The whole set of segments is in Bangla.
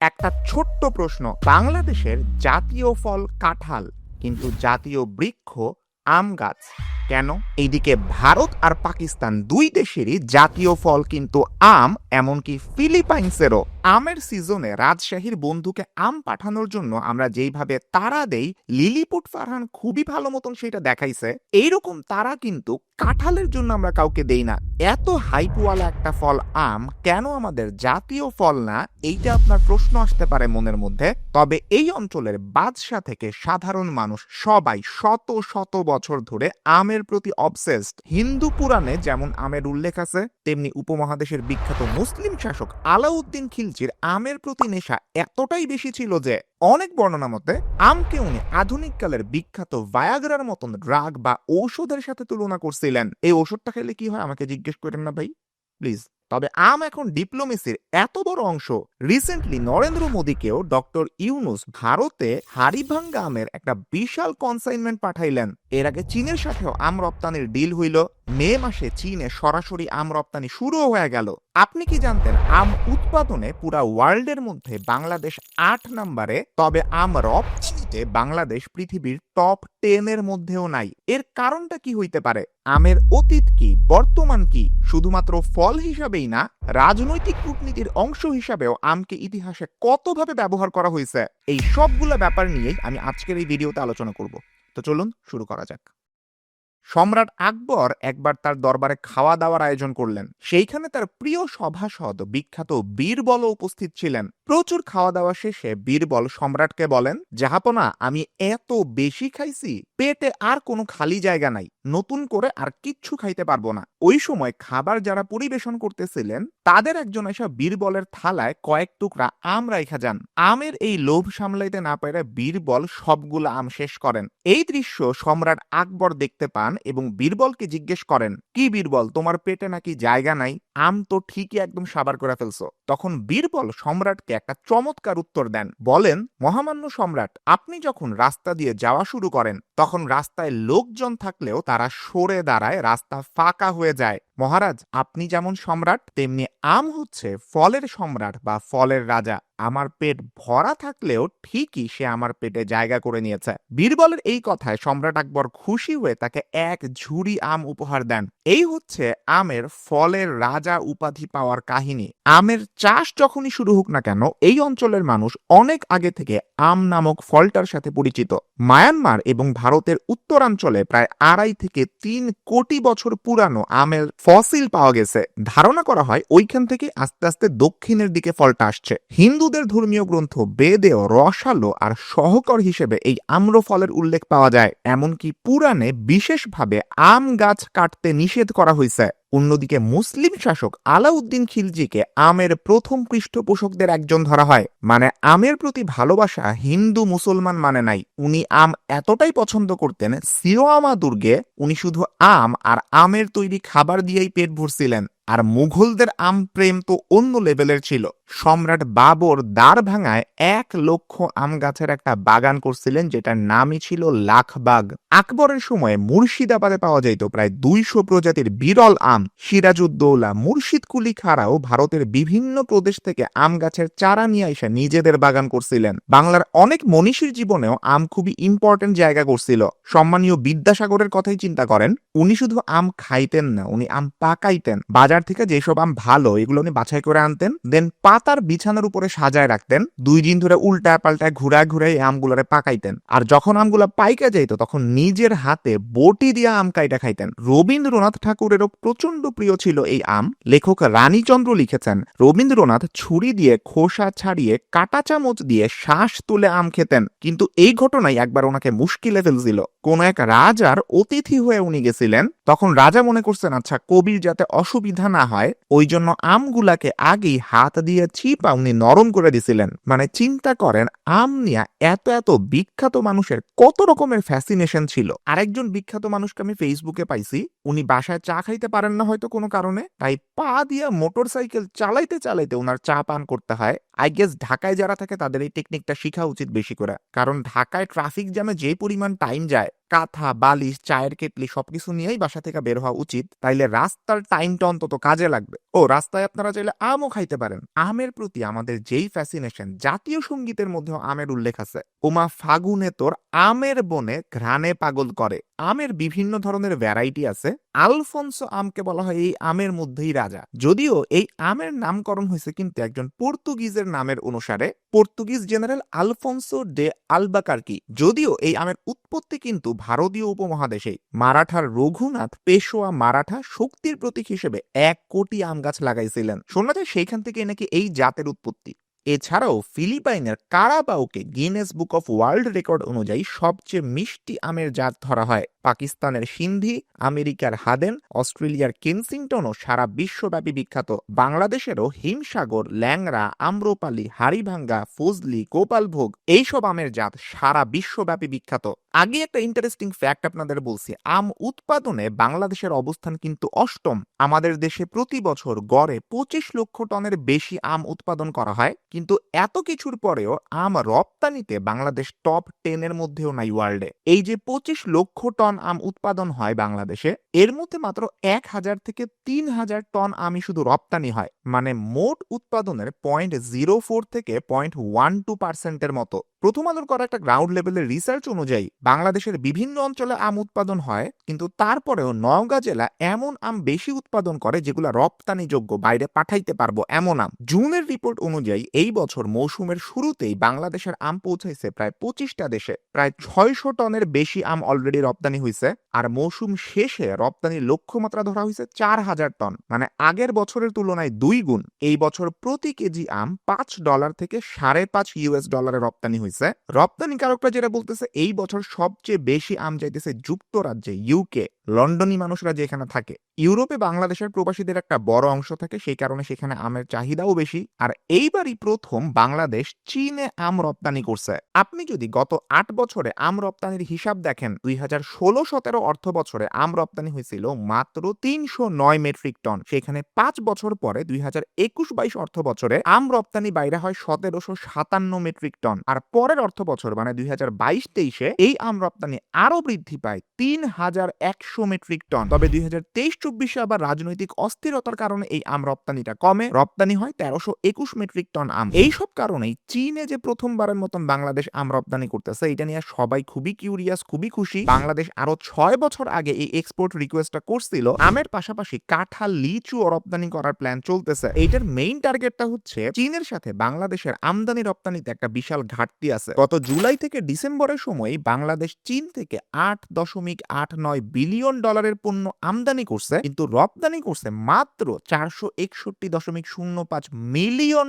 একটা ছোট্ট প্রশ্ন, বাংলাদেশের জাতীয় ফল কাঁঠাল, কিন্তু জাতীয় বৃক্ষ আম গাছ কেন? এইদিকে ভারত আর পাকিস্তান দুই দেশেরই জাতীয় ফল কিন্তু আম, এমনকি ফিলিপাইন্সেরও। আমের সিজনে রাজশাহীর বন্ধুকে আম পাঠানোর জন্য আমরা যেইভাবে তাড়া দেই, লিলিপুট ফারহান খুবই ভালো মতন সেটা দেখাইছে। এইরকম তারা কিন্তু কাঁঠালের জন্য আমরা কাউকে দেই না। এত হাইপওয়ালা একটা ফল আম কেন আমাদের জাতীয় ফল না, এইটা আপনার প্রশ্ন আসতে পারে মনের মধ্যে। তবে এই অঞ্চলের বাদশা থেকে সাধারণ মানুষ সবাই শত শত বছর ধরে আমের প্রতি অবসেসড। হিন্দু পুরাণে যেমন আমের উল্লেখ আছে, তেমনি উপমহাদেশের বিখ্যাত মুসলিম শাসক আলাউদ্দিন খিলজির আমের প্রতি নেশা এতটাই বেশি ছিল যে অনেক বর্ণনা মতে আমকে উনি আধুনিক কালের বিখ্যাত ভায়াগ্রার মতন ড্রাগ বা ঔষধের সাথে তুলনা করছিলেন। এই ওষুধটা খেলে কি হয় আমাকে জিজ্ঞেস করেন না ভাই, প্লিজ। তবে আম এখন ডিপ্লোমেসির এত বড় অংশ, রিসেন্টলি নরেন্দ্র মোদীকেও ডক্টর ইউনুস ভারতে হাড়িভাঙ্গা আমের একটা বিশাল কনসাইনমেন্ট পাঠাইলেন। এর আগে চীনের সাথেও আম রপ্তানির ডিল হইল। মে মাসে চীনে সরাসরি আম রপ্তানি শুরু হয়ে গেল। আপনি কি জানতেন আম উৎপাদনে পুরা ওয়ার্ল্ডের মধ্যে বাংলাদেশ 8 নম্বরে, তবে আম রপ্তানিতে বাংলাদেশ পৃথিবীর টপ 10 এর মধ্যেও নাই। এর কারণটা কি হইতে পারে? আমের অতীত কি, বর্তমান কি? শুধুমাত্র ফল হিসাবেই না, রাজনৈতিক কূটনীতির অংশ হিসাবেও আমকে ইতিহাসে কতভাবে ব্যবহার করা হয়েছে, এই সবগুলো ব্যাপার নিয়েই আমি আজকের এই ভিডিওতে আলোচনা করব। তো চলুন শুরু করা যাক। সম্রাট আকবর একবার তার দরবারে খাওয়া দাওয়ার আয়োজন করলেন। সেইখানে তার প্রিয় সভাসদ বিখ্যাত বীরবল উপস্থিত ছিলেন। প্রচুর খাওয়া দাওয়া শেষে বীরবল সম্রাটকে বলেন, জাহাপনা, আমি এত বেশি খাইছি, পেটে আর কোনো খালি জায়গা নাই, নতুন করে আর কিচ্ছু খাইতে পারবো না। ওই সময় খাবার যারা পরিবেশন করতেছিলেন তাদের একজন এসে বীরবলের থালায় কয়েক টুকরা আম রাইখা যান। আমের এই লোভ সামলাইতে না পেরে বীরবল সবগুলো আম শেষ করেন। এই দৃশ্য সম্রাট আকবর দেখতে পান এবং বীরবলকে জিজ্ঞেস করেন, কি বীরবল, তোমার পেটে নাকি জায়গা নাই? আম তো ঠিকই একদম সাবার করে ফেলছো। তখন বীরবল সম্রাটকে একটা চমৎকার উত্তর দেন। বলেন, মহামান্য সম্রাট, আপনি যখন রাস্তা দিয়ে যাওয়া শুরু করেন তখন রাস্তায় লোকজন থাকলেও তারা সরে দাঁড়ায়, রাস্তা ফাঁকা হয়ে যায়। মহারাজ, আপনি যেমন সম্রাট, তেমনি আম হচ্ছে ফলের সম্রাট বা ফলের রাজা। আমার পেট ভরা থাকলেও ঠিকই সে আমার পেটে জায়গা করে নিয়েছে। বীরবলের এই কথায় সম্রাট আকবর খুশি হয়ে তাকে এক ঝুড়ি আম উপহার দেন। এই হচ্ছে আমের ফলের রাজা উপাধি পাওয়ার কাহিনী। আমের চাষ যখনই শুরু হোক না কেন, এই অঞ্চলের মানুষ অনেক আগে থেকে আম নামক ফলটার সাথে পরিচিত। মায়ানমার এবং ভারতের উত্তরাঞ্চলে প্রায় 2.5 থেকে 3 কোটি বছর পুরানো আমের ফসিল পাওয়া গেছে। ধারণা করা হয় ওইখান থেকে আস্তে আস্তে দক্ষিণের দিকে ফলটা আসছে। হিন্দুদের ধর্মীয় গ্রন্থ বেদেও রসালো আর সহকর হিসেবে এই আম্র ফলের উল্লেখ পাওয়া যায়। এমনকি পুরাণে বিশেষভাবে আম গাছ কাটতে নিষেধ করা হয়েছে। অন্যদিকে মুসলিম শাসক আলাউদ্দিন খিলজিকে আমের প্রথম পৃষ্ঠপোষকদের একজন ধরা হয়। মানে আমের প্রতি ভালোবাসা হিন্দু মুসলমান মানে নাই। উনি আম এতটাই পছন্দ করতেন, সিওয়ামা দুর্গে উনি শুধু আম আর আমের তৈরি খাবার দিয়েই পেট ভরছিলেন। আর মুঘলদের আম প্রেম তো অন্য লেভেলের ছিল। সম্রাট বাবর দ্বারভাঙায় 1 লক্ষ আম গাছের একটা বাগান করছিলেন, যেটার নামই ছিল লাখবাগ। আকবরের সময়ে মুর্শিদাবাদে পাওয়া যেত প্রায় 200 প্রজাতির বিরল আম। সিরাজউদ্দৌলা, মুর্শিদ কুলি খাঁরাও ভারতের বিভিন্ন প্রদেশ থেকে আম গাছের চারা নিয়ে এসে নিজেদের বাগান করছিলেন। বাংলার অনেক মনীষীর জীবনেও আম খুবই ইম্পর্টেন্ট জায়গা করছিল। সম্মানীয় বিদ্যাসাগরের কথাই চিন্তা করেন, উনি শুধু আম খাইতেন না, উনি আম পাকাইতেন। বাজার থেকে যেসব আম ভালো এগুলো উনি বাছাই করে আনতেন, দেন পাতার বিছানার উপরে সাজায় রাখতেন। 2 দিন ধরে উল্টায় পাল্টায় ঘুরায় ঘুরায় এই আমগুলোরে পাকাইতেন। আর যখন আমগুলা পাইকা যাইতো তখন নিজের হাতে বটি দিয়া আম কাইটা খাইতেন। রবীন্দ্রনাথ ঠাকুরেরও প্রচন্ড প্রিয় ছিল এই আম। লেখক রানীচন্দ্র লিখেছেন, রবীন্দ্রনাথ ছুরি দিয়ে খোসা ছাড়িয়ে কাঁটা চামচ দিয়ে শ্বাস তুলে আম খেতেন। কিন্তু এই ঘটনাই একবার ওনাকে মুশকিলে ফেলছিল। কোন এক রাজার অতিথি হয়ে উনি গেছিলেন। তখন রাজা মনে করছেন, আচ্ছা, কবির যাতে অসুবিধা না হয় ওই জন্য আমগুলাকে আগেই হাত দিয়ে চিপা উনি নরম করে দিছিলেন। মানে চিন্তা করেন, আম নিয়ে এত এত বিখ্যাত মানুষের কত রকমের ফ্যাসিনেশন ছিল। আরেকজন বিখ্যাত মানুষকে আমি ফেসবুকে পাইছি, উনি বাসায় চা খাইতে পারেন না হয়তো কোনো কারণে, তাই পা দিয়া মোটরসাইকেল চালাইতে চালাইতে ওনার চা পান করতে হয়। আই গেস ঢাকায় যারা থাকে তাদের এই টেকনিকটা শিখা উচিত বেশি করে, কারণ ঢাকায় ট্রাফিক জ্যামে যে পরিমাণ টাইম যায়, কাঁথা, বালিশ, চায়ের কেটলি সবকিছু নিয়েই বাসা থেকে বের হওয়া উচিত, তাইলে রাস্তার টাইমটা অন্তত কাজে লাগবে। ও রাস্তায় আপনারা চাইলে আমও খাইতে পারেন। আমের প্রতি আমাদের যেই ফ্যাসিনেশন, জাতীয় সঙ্গীতের মধ্যেও আমের উল্লেখ আছে, ওমা ফাগুনে তোর আমের বনে ঘ্রাণে পাগল করে। আমের বিভিন্ন ধরনের ভ্যারাইটি আছে। আলফোনসো আমকে বলা হয় এই আমের মধ্যেই রাজা, যদিও এই আমের নামকরণ হয়েছে কিন্তু একজন পর্তুগিজের নামের অনুসারে, পর্তুগিজ জেনারেল আলফোনসো ডে আলবাকার্কি। যদিও এই আমের উৎপত্তি কিন্তু ভারতীয় উপমহাদেশেই। মারাঠার রঘুনাথ পেশোয়া মারাঠা শক্তির প্রতীক হিসেবে 1 কোটি আম গাছ লাগাইছিলেন। শোনা যায় সেইখান থেকে নাকি এই জাতের উৎপত্তি। এছাড়াও ফিলিপাইনের কারাবাওকে Guinness book of world record অনুযায়ী সবচেয়ে মিষ্টি আমের জাত ধরা হয়। পাকিস্তানের সিন্ধি, আমেরিকার হাদেন, অস্ট্রেলিয়ার কেনসিংটনও সারা বিশ্বব্যাপী বিখ্যাত। বাংলাদেশেরও হিমসাগর, ল্যাংড়া, আম্রপালি, হাড়িভাঙ্গা, ফজলি, গোপালভোগ এইসব আমের জাত সারা বিশ্বব্যাপী বিখ্যাত। আগে একটা ইন্টারেস্টিং ফ্যাক্ট আপনাদের বলছি, আম উৎপাদনে বাংলাদেশের অবস্থান কিন্তু অষ্টম। আমাদের দেশে প্রতি বছর গড়ে 25 লক্ষ টনের বেশি আম উৎপাদন করা হয়, কিন্তু এত কিছুর পরেও আম রপ্তানিতে বাংলাদেশ টপ 10 এর মধ্যেও নাই ওয়ার্ল্ডে। এই যে 25 লক্ষ টন আম উৎপাদন হয় বাংলাদেশে, এর মধ্যে মাত্র 1000 থেকে 3000 টন আমই শুধু রপ্তানি হয়, মানে মোট উৎপাদনের 0.04 থেকে 0.12% মতো। প্রথম আলোর করা একটা গ্রাউন্ড লেভেলের রিসার্চ অনুযায়ী বাংলাদেশের বিভিন্ন অঞ্চলে আম উৎপাদন হয়, কিন্তু তারপরেও নওগাঁ জেলা এমন আম বেশি উৎপাদন করে যেগুলো রপ্তানিযোগ্য, বাইরে পাঠাইতে পারবো এমন আম। জুনের রিপোর্ট অনুযায়ী এই বছর মৌসুমের শুরুতেই বাংলাদেশের আম পৌঁছাইছে প্রায় 25টা দেশে। প্রায় 600 টনের বেশি আম অলরেডি রপ্তানি হয়েছে, আর মৌসুম শেষে রপ্তানির লক্ষ্যমাত্রা ধরা হয়েছে 4000 টন, মানে আগের বছরের তুলনায় 2 গুণ। এই বছর প্রতি কেজি আম $5 থেকে $5.5 রপ্তানি হয়েছে। রপ্তানিকারকরা যেটা বলতেছে, এই বছর সবচেয়ে বেশি আম যাইতেছে যুক্তরাজ্যে, ইউকে, লন্ডনী মানুষরা যেখানে থাকে। ইউরোপে বাংলাদেশের প্রবাসীদের একটা বড় অংশ থাকে, সেই কারণে সেখানে আমের চাহিদাও বেশি। আর এইবারই প্রথম বাংলাদেশ চীনে আম রপ্তানি করছে। আপনি যদি গত 8 বছরে আম রপ্তানির হিসাব দেখেন, 2016-17 অর্থ বছরে আম রপ্তানি হয়েছিল মাত্র 309 মেট্রিক টন। সেখানে 5 বছর পরে 2021-22 অর্থ বছরে আম রপ্তানি বাইরে হয় 1757 মেট্রিক টন। আর পরের অর্থ বছর মানে 2022-23-এ এই আম রপ্তানি আরো বৃদ্ধি পায় 3100 মেট্রিক টন। তবে 2023-24-এ আবার রাজনৈতিক অস্থিরতার কারণে এই আম রপ্তানিটা কমে, রপ্তানি হয় 1321 মেট্রিক টন আম। এইসব কারণেই চীনে যে প্রথমবারের মতন বাংলাদেশ আম রপ্তানি করতেছে, এটা নিয়ে সবাই খুবই কিউরিয়াস, খুবই খুশি। বাংলাদেশ আরো 6 বছর আগে এই এক্সপোর্ট রিকোয়েস্টটা করছিল। আমের পাশাপাশি কাঁঠাল, লিচু রপ্তানি করার প্ল্যান চলতেছে। এইটার মেইন টার্গেটটা হচ্ছে চীনের সাথে বাংলাদেশের আমদানি রপ্তানিতে একটা বিশাল ঘাটতি আছে। গত জুলাই থেকে ডিসেম্বরের সময় বাংলাদেশ চীন থেকে $8.89 বিলিয়ন পণ্য আমদানি করছে, কিন্তু রপ্তানি করছে মাত্র $461.05 মিলিয়ন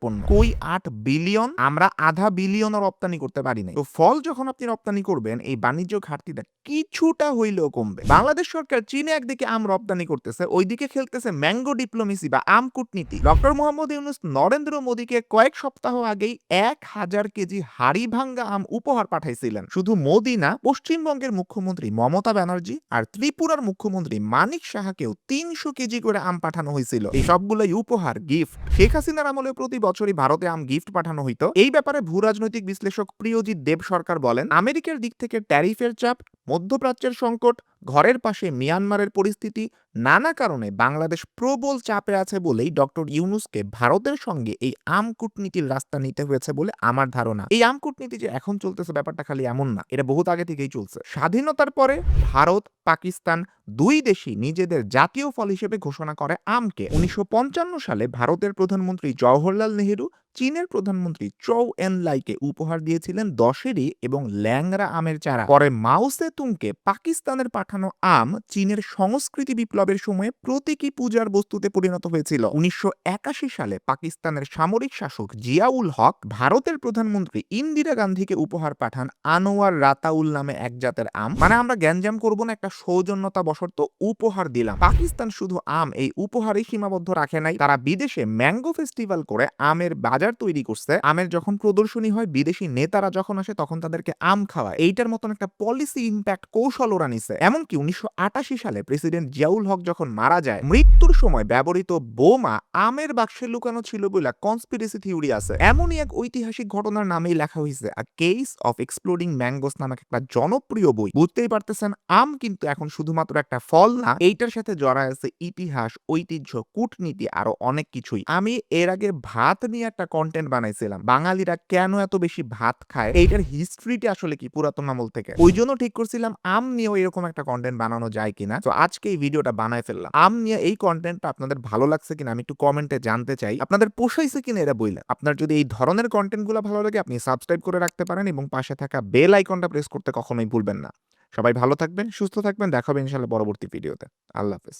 পণ্য। কই 8 বিলিয়ন? আমরা আধা বিলিয়নও রপ্তানি করতে পারি নাই। তো ফল যখন আপনি রপ্তানি করবেন, এই বাণিজ্য ঘাটতিটা কিছুটা হইলেও কমবে। বাংলাদেশ সরকার চীনে একদিকে আম রপ্তানি করতেছে, ওইদিকে খেলতেছে ম্যাঙ্গো ডিপ্লোমেসি বা আম কূটনীতি। ডক্টর মোহাম্মদ ইউনূস নরেন্দ্র মোদীকে কয়েক সপ্তাহ আগেই 1000 কেজি হাড়িভাঙ্গা আম উপহার পাঠাইছিলেন। শুধু মোদী না, পশ্চিমবঙ্গের মুখ্যমন্ত্রী মমতা ব্যানার্জি আর ত্রিপুরার মুখ্যমন্ত্রী মানিক সাহাকেও 300 কেজি করে আম পাঠানো হয়েছিল। এই সবগুলোই উপহার, গিফট। শেখ হাসিনার আমলে প্রতি বছরই ভারতে আম গিফট পাঠানো হইতো। এই ব্যাপারে ভূ রাজনৈতিক বিশ্লেষক প্রিয়জিৎ দেব সরকার বলেন, আমেরিকার দিক থেকে ট্যারিফের চাপ, মধ্যপ্রাচ্যের সংকট, ঘরের পাশে মিয়ানমারের পরিস্থিতি, নানা কারণে বাংলাদেশ প্রবল চাপে আছে বলেই ডক্টর ইউনূসকে ভারতের সঙ্গে এই আম কূটনীতির রাস্তা নিতে হয়েছে বলে আমার ধারণা। এই আম কূটনীতি যে এখন চলতেছে ব্যাপারটা খালি এমন না, এটা বহুত আগে থেকেই চলছে। স্বাধীনতার পরে ভারত, পাকিস্তান দুই দেশই নিজেদের জাতীয় ফল হিসেবে ঘোষণা করে আমকে। 1955 সালে ভারতের প্রধানমন্ত্রী জওহরলাল নেহেরু চীনের প্রধানমন্ত্রী চৌ এনলাইকে উপহার দিয়েছিলেন দশেরি এবং ল্যাংড়া আমের চারা। পরে মাও সে-তুংকে পাকিস্তানের পাঠানো আম চীনের সংস্কৃতি বিপ্লবের সময়ে প্রতীকী পূজার বস্তুতে পরিণত হয়েছিল। 1981 সালে পাকিস্তানের সামরিক শাসক জিয়াউল হক ভারতের প্রধানমন্ত্রী ইন্দিরা গান্ধীকে উপহার পাঠান আনোয়ার রাতাউল নামে এক জাতের আম। মানে আমরা গ্যাঞ্জাম করব না, একটা সৌজন্যতা বশত উপহার দিলাম। পাকিস্তান শুধু আম এই উপহারেই সীমাবদ্ধ রাখে নাই, তারা বিদেশে ম্যাঙ্গো ফেস্টিভ্যাল করে আমের বাজার বাজার তৈরি করছে, আমের যখন প্রদর্শনী হয়, বিদেশি নেতারা যখন আসে তখন তাদেরকে আম খাওয়ায়। এইটার মতন একটা পলিসি ইমপ্যাক্ট কৌশল ওরা নিছে। এমনকি ১৯৮৮ সালে প্রেসিডেন্ট জিয়াউল হক যখন মারা যায়, মৃত্যুর সময় ব্যবহৃত বোমা আমের বাক্সে লুকানো ছিল বইলা কনস্পিরেসি থিওরি আছে। এমনই এক ঐতিহাসিক ঘটনার নামেই লেখা হইছে a case of exploding mangoes নামক একটা জনপ্রিয় বই। বুঝতেই পারতেছেন আম কিন্তু এখন শুধুমাত্র একটা ফল না, এইটার সাথে জড়ায় আছে ইতিহাস, ঐতিহ্য, কূটনীতি আরো অনেক কিছুই। আমি এর আগে ভাত নিয়ে একটা কনটেন্ট বানাইছিলাম। বাঙালিরা কেন এত বেশি ভাত খায়? এইটার হিস্ট্রিটা আসলে কি পুরাতন আমল থেকে। ওইজন্য ঠিক করছিলাম আম নিয়েও এরকম একটা কনটেন্ট বানানো যায় কিনা। তো আজকে এই ভিডিওটা বানায় ফেললাম। আম নিয়ে এই কনটেন্টটা আপনাদের ভালো লাগছে কিনা আমি একটু কমেন্টে জানতে চাই। আপনাদের পোষাইছে কিনা এটা বইলেন। আপনার যদি এই ধরনের কনটেন্টগুলো ভালো লাগে আপনি সাবস্ক্রাইব করে রাখতে পারেন এবং পাশে থাকা বেল আইকনটা প্রেস করতে কখনোই ভুলবেন না। সবাই ভালো থাকবেন, সুস্থ থাকবেন। দেখা হবে ইনশাআল্লাহ পরবর্তী ভিডিওতে। আল্লাহ হাফেজ।